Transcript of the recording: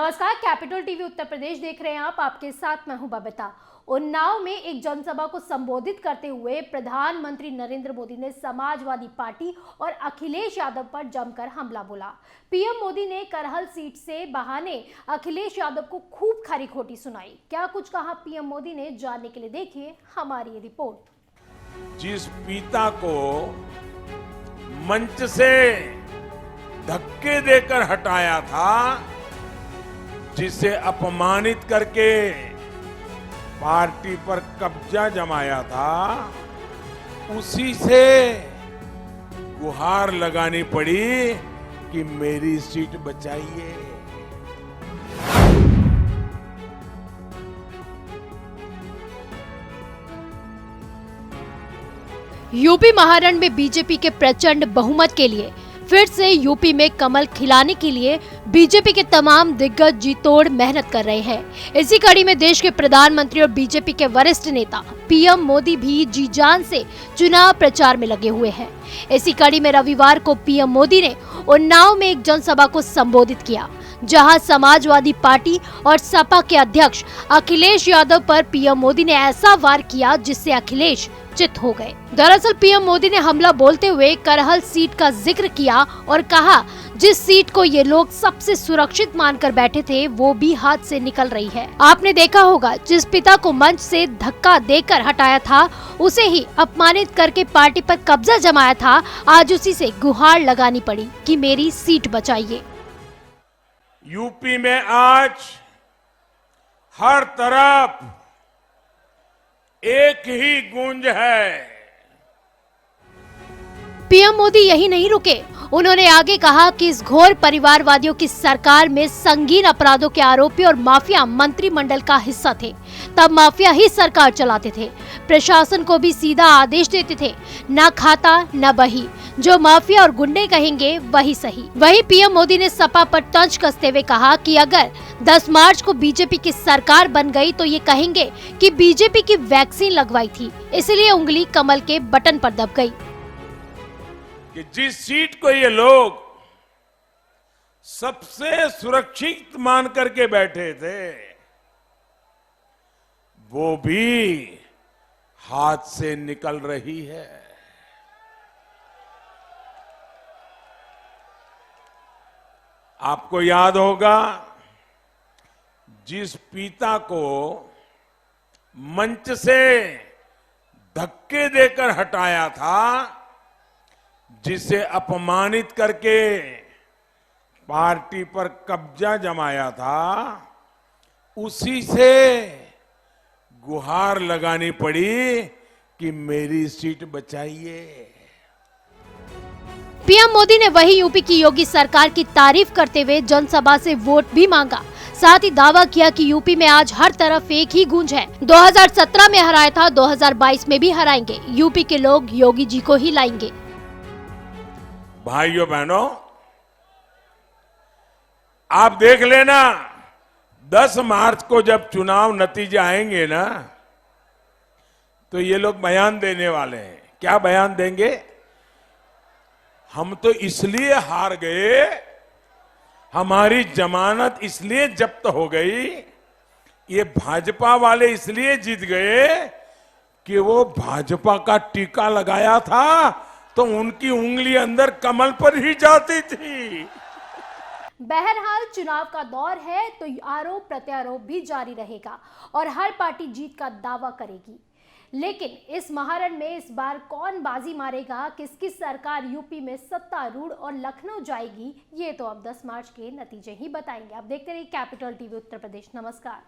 नमस्कार, capital TV Uttar Pradesh देख रहे हैं आप। आपके साथ मैं हूं बबीता। उन्नाव में एक जनसभा को संबोधित करते हुए प्रधानमंत्री नरेंद्र मोदी ने समाजवादी पार्टी और अखिलेश यादव पर जमकर हमला बोला। पीएम मोदी ने करहल सीट से बहाने अखिलेश यादव को खूब खरी खोटी सुनाई। क्या कुछ कहा पीएम मोदी ने, जानने के लिए देखिए हमारी ये रिपोर्ट। जिस पिता को मंच से धक्के देकर हटाया था, जिसे अपमानित करके पार्टी पर कब्जा जमाया था, उसी से गुहार लगानी पड़ी कि मेरी सीट बचाइए। यूपी महारण में बीजेपी के प्रचंड बहुमत के लिए फिर से यूपी में कमल खिलाने के लिए बीजेपी के तमाम दिग्गज जी तोड़ मेहनत कर रहे हैं। इसी कड़ी में देश के प्रधानमंत्री और बीजेपी के वरिष्ठ नेता पीएम मोदी भी जी जान से चुनाव प्रचार में लगे हुए हैं। इसी कड़ी में रविवार को पीएम मोदी ने उन्नाव में एक जनसभा को संबोधित किया, जहां समाजवादी पार्टी और सपा के अध्यक्ष अखिलेश यादव पर पीएम मोदी ने ऐसा वार किया जिससे अखिलेश चित हो गए। दरअसल पीएम मोदी ने हमला बोलते हुए करहल सीट का जिक्र किया और कहा, जिस सीट को ये लोग सबसे सुरक्षित मानकर बैठे थे वो भी हाथ से निकल रही है। आपने देखा होगा, जिस पिता को मंच से धक्का देकर हटाया था, उसे ही अपमानित करके पार्टी पर कब्जा जमाया था, आज उसी से गुहार लगानी पड़ी कि मेरी सीट बचाइए। यूपी में आज हर तरफ एक ही गूंज है। पीएम मोदी यही नहीं रुके, उन्होंने आगे कहा कि इस घोर परिवारवादियों की सरकार में संगीन अपराधों के आरोपी और माफिया मंत्रिमंडल का हिस्सा थे। तब माफिया ही सरकार चलाते थे, प्रशासन को भी सीधा आदेश देते थे, ना खाता ना बही, जो माफिया और गुंडे कहेंगे वही सही। वही पीएम मोदी ने सपा पर तंज कसते हुए कहा कि अगर 10 मार्च को बीजेपी की सरकार बन गई तो ये कहेंगे कि बीजेपी की वैक्सीन लगवाई थी, इसलिए उंगली कमल के बटन पर दब गई। कि जिस सीट को ये लोग सबसे सुरक्षित मान करके बैठे थे, वो भी हाथ से निकल रही है। आपको याद होगा, जिस पिता को मंच से धक्के देकर हटाया था, जिसे अपमानित करके पार्टी पर कब्जा जमाया था, उसी से गुहार लगानी पड़ी कि मेरी सीट बचाइए। पीएम मोदी ने वही यूपी की योगी सरकार की तारीफ करते हुए जनसभा से वोट भी मांगा। साथ ही दावा किया कि यूपी में आज हर तरफ एक ही गूंज है। 2017 में हराया था, 2022 में भी हराएंगे। यूपी के लोग योगी जी को ही लाएंगे। भाइयों बहनों, आप देख लेना, 10 मार्च को जब चुनाव नतीजे आएंगे ना, तो ये लोग बयान देने वाले हैं। क्या बयान देंगे? हम तो इसलिए हार गए, हमारी जमानत इसलिए जब्त हो गई, ये भाजपा वाले इसलिए जीत गए कि वो भाजपा का टीका लगाया था, तो उनकी उंगली अंदर कमल पर ही जाती थी। बहरहाल चुनाव का दौर है तो आरोप प्रत्यारोप भी जारी रहेगा और हर पार्टी जीत का दावा करेगी। लेकिन इस महारण में इस बार कौन बाजी मारेगा, किसकी सरकार यूपी में सत्तारूढ़ और लखनऊ जाएगी, ये तो अब 10 मार्च के नतीजे ही बताएंगे। आप देखते रहिए कैपिटल टीवी उत्तर प्रदेश। नमस्कार।